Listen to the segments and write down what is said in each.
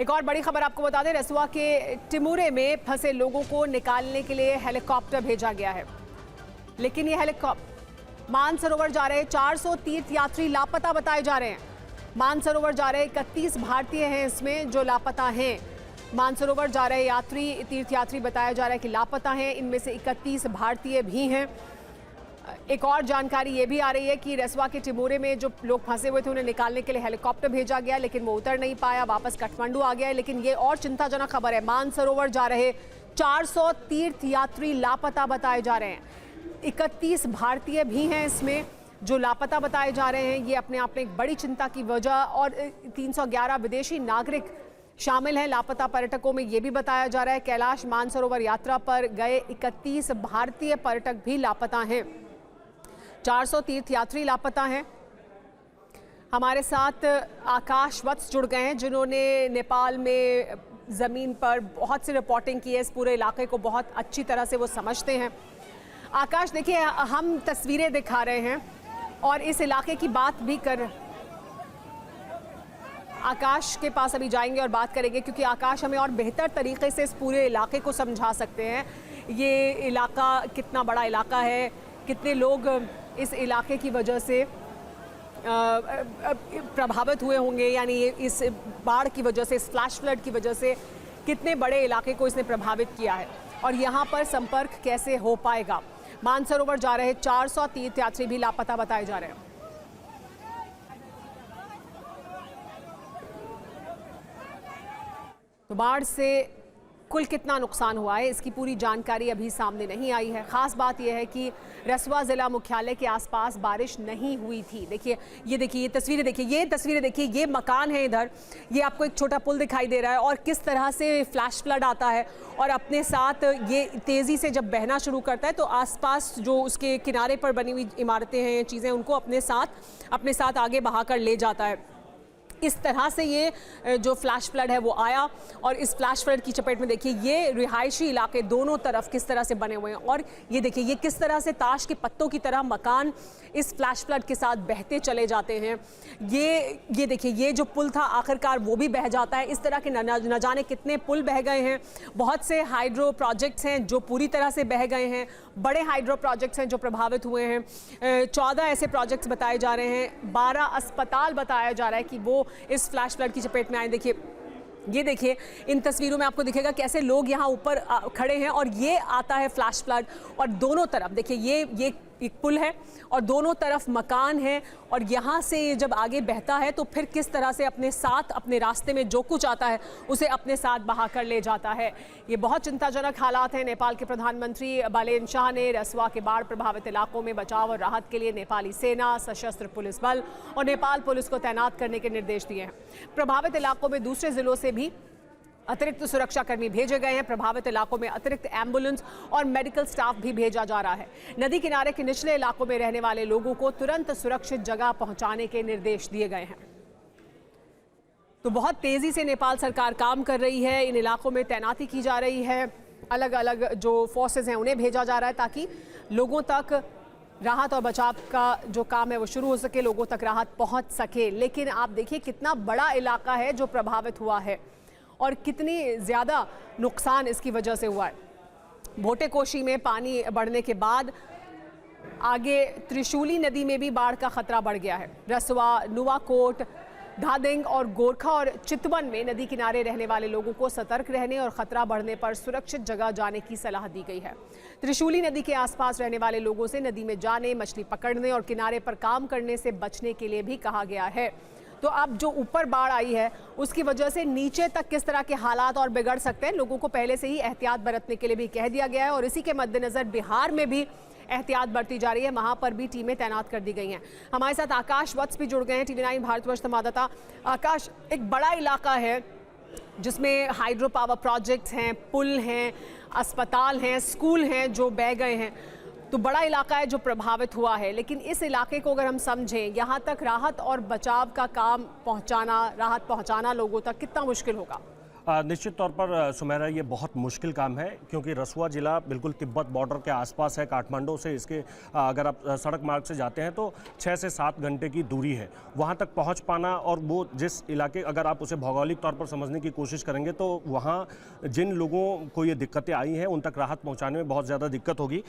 एक और बड़ी खबर आपको बता दें, रसुआ के टिमूरे में फंसे लोगों को निकालने के लिए हेलीकॉप्टर भेजा गया है। लेकिन ये हेलीकॉप्टर मानसरोवर जा रहे 400 तीर्थयात्री लापता बताए जा रहे हैं। मानसरोवर जा रहे 31 भारतीय हैं इसमें जो लापता हैं। मानसरोवर जा रहे तीर्थयात्री बताया जा रहा है कि लापता हैं। इनमें से 31 भारतीय भी हैं। एक और जानकारी ये भी आ रही है कि रसुआ के टिमूरे में जो लोग फंसे हुए थे उन्हें निकालने के लिए हेलीकॉप्टर भेजा गया, लेकिन वो उतर नहीं पाया, वापस काठमांडू आ गया है। लेकिन ये और चिंताजनक खबर है, मानसरोवर जा रहे 400 तीर्थयात्री लापता बताए जा रहे हैं। 31 भारतीय भी हैं इसमें जो लापता बताए जा रहे हैं। ये अपने आप में एक बड़ी चिंता की वजह, और 311 विदेशी नागरिक शामिल हैं लापता पर्यटकों में। ये भी बताया जा रहा है कैलाश मानसरोवर यात्रा पर गए 31 भारतीय पर्यटक भी लापता हैं। 400 तीर्थयात्री लापता हैं। हमारे साथ आकाश वत्स जुड़ गए हैं जिन्होंने नेपाल में ज़मीन पर बहुत सी रिपोर्टिंग की है। इस पूरे इलाके को बहुत अच्छी तरह से वो समझते हैं। आकाश, देखिए हम तस्वीरें दिखा रहे हैं और इस इलाके की बात भी कर आकाश के पास अभी जाएंगे और बात करेंगे, क्योंकि आकाश हमें और बेहतर तरीके से इस पूरे इलाके को समझा सकते हैं। ये इलाका कितना बड़ा इलाका है, कितने लोग इस इलाके की वजह से प्रभावित हुए होंगे, यानी इस बाढ़ की वजह से, इस फ्लैश फ्लड की वजह से कितने बड़े इलाके को इसने प्रभावित किया है और यहाँ पर संपर्क कैसे हो पाएगा। मानसरोवर जा रहे 400 तीर्थयात्री भी लापता बताए जा रहे हैं। तो बाढ़ से कुल कितना नुकसान हुआ है इसकी पूरी जानकारी अभी सामने नहीं आई है। खास बात यह है कि रसुआ जिला मुख्यालय के आसपास बारिश नहीं हुई थी। देखिए ये तस्वीरें देखिए, ये मकान है इधर, ये आपको एक छोटा पुल दिखाई दे रहा है और किस तरह से फ्लैश फ्लड आता है और अपने साथ ये तेज़ी से जब बहना शुरू करता है तो आसपास जो उसके किनारे पर बनी हुई इमारतें हैं, चीज़ें, उनको अपने साथ आगे बहा कर ले जाता है। इस तरह से ये जो फ्लैश फ्लड है वो आया और इस फ्लैश फ्लड की चपेट में देखिए ये रिहायशी इलाके दोनों तरफ किस तरह से बने हुए हैं और ये देखिए ये किस तरह से ताश के पत्तों की तरह मकान इस फ्लैश फ्लड के साथ बहते चले जाते हैं। ये देखिए ये जो पुल था आखिरकार वो भी बह जाता है। इस तरह के न जाने कितने पुल बह गए हैं। बहुत से हाइड्रो प्रोजेक्ट्स हैं जो पूरी तरह से बह गए हैं। बड़े हाइड्रो प्रोजेक्ट्स हैं जो प्रभावित हुए हैं। 14 ऐसे प्रोजेक्ट्स बताए जा रहे हैं। 12 अस्पताल बताया जा रहा है कि वो इस फ्लैश फ्लड की चपेट में आए। ये देखिए इन तस्वीरों में आपको दिखेगा कैसे लोग यहाँ ऊपर खड़े हैं और ये आता है फ्लैश फ्लड और दोनों तरफ देखिए ये एक पुल है और दोनों तरफ मकान है और यहाँ से जब आगे बहता है तो फिर किस तरह से अपने रास्ते में जो कुछ आता है उसे अपने साथ बहा कर ले जाता है। ये बहुत चिंताजनक हालात हैं। नेपाल के प्रधानमंत्री बालेन शाह ने रसुआ के बाढ़ प्रभावित इलाकों में बचाव और राहत के लिए नेपाली सेना, सशस्त्र पुलिस बल और नेपाल पुलिस को तैनात करने के निर्देश दिए हैं। प्रभावित इलाकों में दूसरे जिलों से भी अतिरिक्त सुरक्षाकर्मी भेजे गए हैं। प्रभावित इलाकों में अतिरिक्त एम्बुलेंस और मेडिकल स्टाफ भी भेजा जा रहा है। नदी किनारे के निचले इलाकों में रहने वाले लोगों को तुरंत सुरक्षित जगह पहुंचाने के निर्देश दिए गए हैं। तो बहुत तेजी से नेपाल सरकार काम कर रही है। इन इलाकों में तैनाती की जा रही है। अलग अलग जो फोर्सेज हैं उन्हें भेजा जा रहा है ताकि लोगों तक राहत और बचाव का जो काम है वो शुरू हो सके, लोगों तक राहत पहुंच सके। लेकिन आप देखिए कितना बड़ा इलाका है जो प्रभावित हुआ है और कितनी ज़्यादा नुकसान इसकी वजह से हुआ है। भोटेकोशी में पानी बढ़ने के बाद आगे त्रिशूली नदी में भी बाढ़ का खतरा बढ़ गया है। रसुआ, नुवाकोट, धादिंग और गोरखा और चितवन में नदी किनारे रहने वाले लोगों को सतर्क रहने और खतरा बढ़ने पर सुरक्षित जगह जाने की सलाह दी गई है। त्रिशूली नदी के आसपास रहने वाले लोगों से नदी में जाने, मछली पकड़ने और किनारे पर काम करने से बचने के लिए भी कहा गया है। तो अब जो ऊपर बाढ़ आई है उसकी वजह से नीचे तक किस तरह के हालात और बिगड़ सकते हैं, लोगों को पहले से ही एहतियात बरतने के लिए भी कह दिया गया है। और इसी के मद्देनजर बिहार में भी एहतियात बरती जा रही है। वहां पर भी टीमें तैनात कर दी गई हैं। हमारे साथ आकाश वत्स भी जुड़ गए हैं, TV9 भारतवर्ष संवाददाता। आकाश, एक बड़ा इलाका है जिसमें हाइड्रो पावर प्रोजेक्ट्स हैं, पुल हैं, अस्पताल हैं, स्कूल हैं जो बह गए हैं। तो बड़ा इलाका है जो प्रभावित हुआ है, लेकिन इस इलाके को अगर हम समझें, यहाँ तक राहत और बचाव का काम पहुँचाना, राहत पहुँचाना लोगों तक कितना मुश्किल होगा? निश्चित तौर पर सुमेरा ये बहुत मुश्किल काम है, क्योंकि रसुआ ज़िला बिल्कुल तिब्बत बॉर्डर के आसपास है। काठमांडू से इसके अगर आप सड़क मार्ग से जाते हैं तो 6 से 7 घंटे की दूरी है। वहाँ तक पहुँच पाना, और वो जिस इलाके, अगर आप उसे भौगोलिक तौर पर समझने की कोशिश करेंगे तो वहाँ जिन लोगों को ये दिक्कतें आई हैं उन तक राहत पहुँचाने में बहुत ज़्यादा दिक्कत होगी।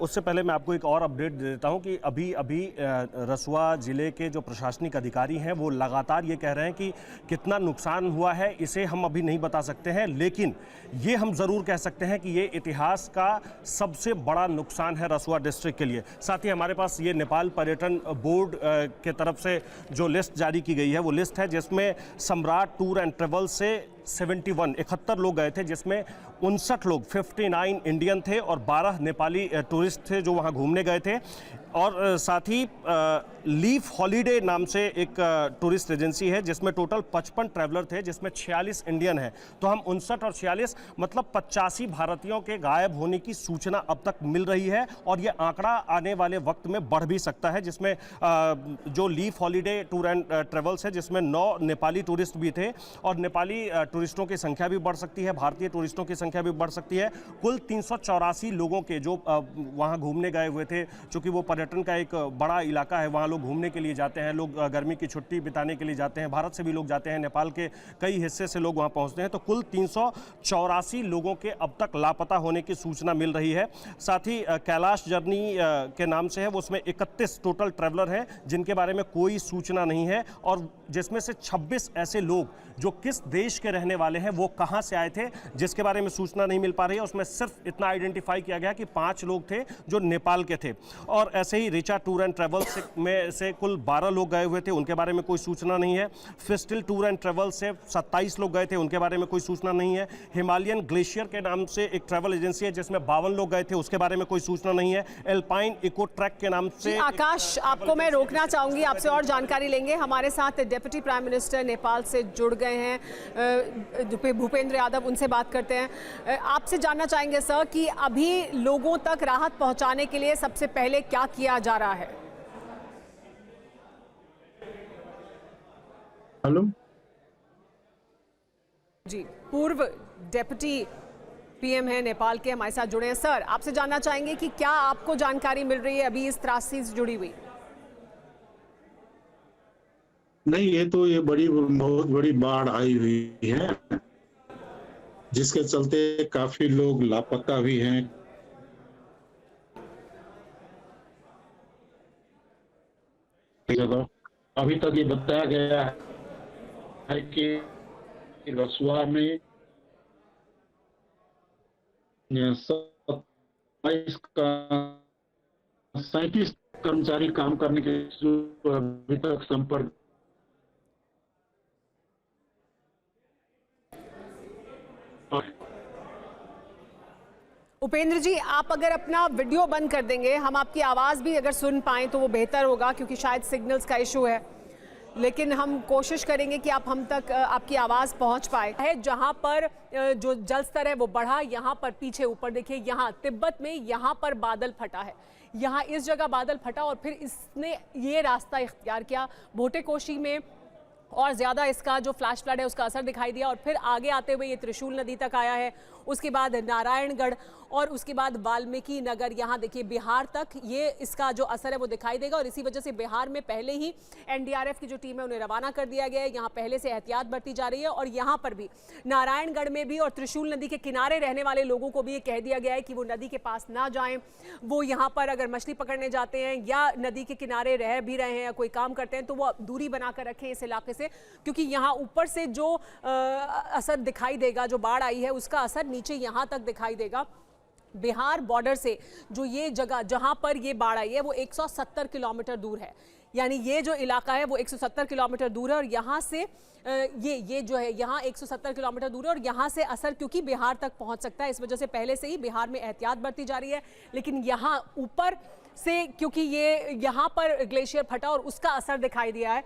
उससे पहले मैं आपको एक और अपडेट दे देता हूँ कि अभी अभी रसुआ ज़िले के जो प्रशासनिक अधिकारी हैं वो लगातार ये कह रहे हैं कि कितना नुकसान हुआ है इसे हम अभी नहीं बता सकते हैं, लेकिन ये हम ज़रूर कह सकते हैं कि ये इतिहास का सबसे बड़ा नुकसान है रसुआ डिस्ट्रिक्ट के लिए। साथ ही हमारे पास ये नेपाल पर्यटन बोर्ड के तरफ से जो लिस्ट जारी की गई है वो लिस्ट है जिसमें सम्राट टूर एंड ट्रेवल से 71 लोग गए थे, जिसमें 59 लोग 59 इंडियन थे और 12 नेपाली टूरिस्ट थे जो वहाँ घूमने गए थे। और साथ ही लीफ हॉलीडे नाम से एक टूरिस्ट एजेंसी है जिसमें टोटल 55 ट्रैवलर थे, जिसमें 46 इंडियन हैं। तो हम 59 और 46 मतलब 85 भारतीयों के गायब होने की सूचना अब तक मिल रही है, और ये आंकड़ा आने वाले वक्त में बढ़ भी सकता है, जिसमें जो leaf holiday tour and travels है जिसमें 9 नेपाली टूरिस्ट भी थे, और नेपाली टूरिस्टों की संख्या भी बढ़ सकती है, भारतीय टूरिस्टों की संख्या भी बढ़ सकती है। कुल 384 लोगों के जो वहाँ घूमने गए हुए थे, चूँकि वो पर्यटन का एक बड़ा इलाका है, वहाँ लोग घूमने के लिए जाते हैं, लोग गर्मी की छुट्टी बिताने के लिए जाते हैं, भारत से भी लोग जाते हैं, नेपाल के कई हिस्से से लोग वहाँ पहुँचते हैं। तो कुल 384 लोगों के अब तक लापता होने की सूचना मिल रही है। साथ ही कैलाश जर्नी के नाम से है, वो उसमें 31 टोटल ट्रैवलर हैं जिनके बारे में कोई सूचना नहीं है, और जिसमें से 26 ऐसे लोग जो किस देश के रहने वाले हैं, वो कहाँ से आए थे, जिसके बारे में सूचना नहीं मिल पा रही है। उसमें सिर्फ इतना आइडेंटिफाई किया गया कि 5 लोग थे जो नेपाल के थे। और ऐसे ही रिचा टूर एंड ट्रेवल्स में से कुल 12 लोग गए हुए थे, उनके बारे में कोई सूचना नहीं है। फिस्टिल टूर एंड ट्रेवल्स से 27 लोग गए थे, उनके बारे में कोई सूचना नहीं है। हिमालयन ग्लेशियर के नाम से एक ट्रैवल एजेंसी है जिसमें 52 लोग गए थे, उसके बारे में कोई सूचना नहीं है। एल्पाइन इको ट्रैक के नाम से। आकाश, आपको मैं रोकना चाहूंगी, आपसे और जानकारी लेंगे। हमारे साथ डिप्टी प्राइम मिनिस्टर नेपाल से जुड़ गए हैं भूपेंद्र यादव, उनसे बात करते हैं। आपसे जानना चाहेंगे सर कि अभी लोगों तक राहत पहुंचाने के लिए सबसे पहले क्या किया जा रहा है? हेलो जी, पूर्व डेप्यूटी पीएम है नेपाल के, हमारे साथ जुड़े हैं। सर, आपसे जानना चाहेंगे कि क्या आपको जानकारी मिल रही है अभी इस त्रासदी से जुड़ी हुई? नहीं, ये बहुत बड़ी बाढ़ आई हुई है, जिसके चलते काफी लोग लापता भी हैं। अभी तक ये बताया गया है कि रसुआ में 37 कर्मचारी काम करने के जो अभी तक संपर्क। उपेंद्र जी, आप अगर अपना वीडियो बंद कर देंगे, हम आपकी आवाज़ भी अगर सुन पाएँ तो वो बेहतर होगा, क्योंकि शायद सिग्नल्स का इशू है। लेकिन हम कोशिश करेंगे कि आप हम तक आपकी आवाज़ पहुंच पाए। है जहां पर जो जल स्तर है वो बढ़ा, यहाँ पर पीछे ऊपर देखिए, यहाँ तिब्बत में यहाँ पर बादल फटा है, यहाँ इस जगह बादल फटा और फिर इसने ये रास्ता इख्तियार किया। भोटेकोशी में और ज़्यादा इसका जो फ्लैश फ्लड है उसका असर दिखाई दिया, और फिर आगे आते हुए ये त्रिशूल नदी तक आया है, उसके बाद नारायणगढ़ और उसके बाद वाल्मीकि नगर, यहाँ देखिए बिहार तक ये इसका जो असर है वो दिखाई देगा। और इसी वजह से बिहार में पहले ही एनडीआरएफ की जो टीम है उन्हें रवाना कर दिया गया है, यहाँ पहले से एहतियात बरती जा रही है। और यहाँ पर भी नारायणगढ़ में भी और त्रिशूल नदी के किनारे रहने वाले लोगों को भी ये कह दिया गया है कि वो नदी के पास ना जाएं। वो यहाँ पर अगर मछली पकड़ने जाते हैं या नदी के किनारे रह भी रहे हैं या कोई काम करते हैं तो वो दूरी बनाकर रखें इस इलाके से, क्योंकि यहाँ ऊपर से जो असर दिखाई देगा, जो बाढ़ आई है उसका असर नीचे यहाँ तक दिखाई देगा। बिहार बॉर्डर से जो ये जगह जहां पर ये बाढ़ आई है वो 170 किलोमीटर दूर है, यानी ये जो इलाका है वो 170 किलोमीटर दूर है। और यहाँ से ये जो है यहाँ 170 किलोमीटर दूर है, और यहाँ से असर क्योंकि बिहार तक पहुँच सकता है, इस वजह से पहले से ही बिहार में एहतियात बरती जा रही है। लेकिन यहाँ ऊपर से क्योंकि ये यहाँ पर ग्लेशियर फटा और उसका असर दिखाई दिया है,